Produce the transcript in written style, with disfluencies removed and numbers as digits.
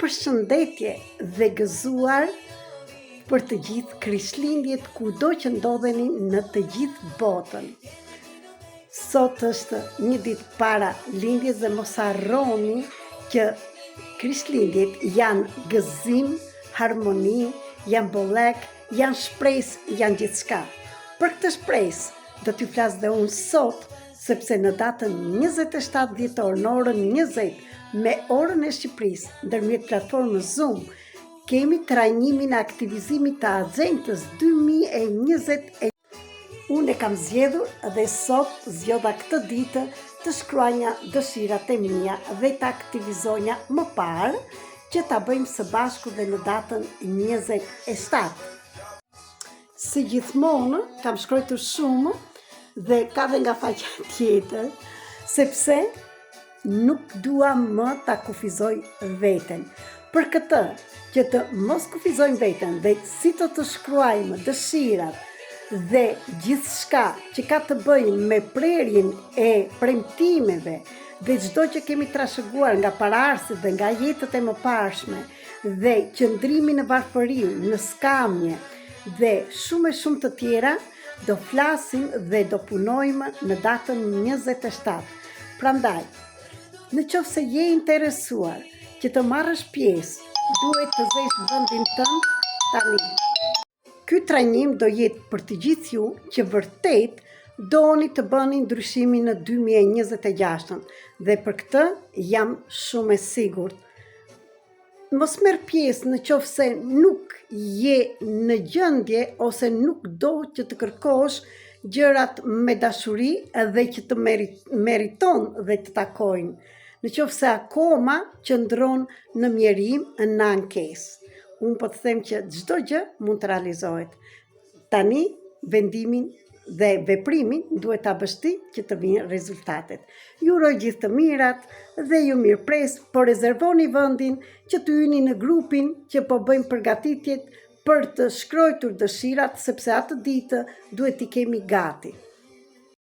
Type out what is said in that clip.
përshëndetje dhe gëzuar për të gjithë Krishtlindjet kudo që ndodheni në të gjithë botën. Sot është një ditë para lindjes dhe mos harroni që Krishtlindjet janë gëzim, harmoni, janë bollek, janë shpresë, janë gjithçka. Për këtë shpresë do t'ju flas dhe unë sot, sepse në datën 27 dhjetor në orën 20 me orën e Shqipërisë ndërmjet platformës Zoom kemi trajnimin e aktivizimit të Agentës 2020. Unë e kam zgjedhur dhe sot zgjodha këtë ditë të shkruanja dëshirat e mia dhe të aktivizonja më parë që ta bëjmë së bashku dhe në datën 27. Si gjithmonë kam shkruar shumë dhe ka dhe nga faqja tjetër, sepse nuk dua më ta kufizoj veten. Për këtë, që të mos kufizojmë veten dhe si të shkruajmë dëshirat dhe gjithçka që ka të bëjë me prerjen e premtimeve dhe çdo që kemi trashëguar nga paraardhësit dhe nga jetët e mëparshme dhe qëndrimi në varfëri, në skamje dhe shumë të tjera, do flasim dhe do punojmë në datën 27. Prandaj, në qoftë se je interesuar që të marrësh pjesë, duhet të zesh vendin tënd tani. Ky trajnim do jetë për të gjithë ju që vërtet doni të bëni ndryshimin në 2026 dhe për këtë jam shumë e sigurt. Mos merr pjesë në qoftë se nuk je në gjendje ose nuk do që të kërkosh gjërat me dashuri dhe që të meriton dhe të takojnë. Në qoftë se akoma qëndron në mjerim, në ankesë. Unë po të them që çdo gjë mund të realizohet. Tani vendimin dhe veprimin duhet ta bësh ti që të vinë rezultatet. Ju uroj gjithë të mirat dhe ju mirëpres, por rezervoni vendin që të hyni në grupin që po bëjmë përgatitjet për të shkruar dëshirat, sepse atë ditë duhet t'i kemi gati.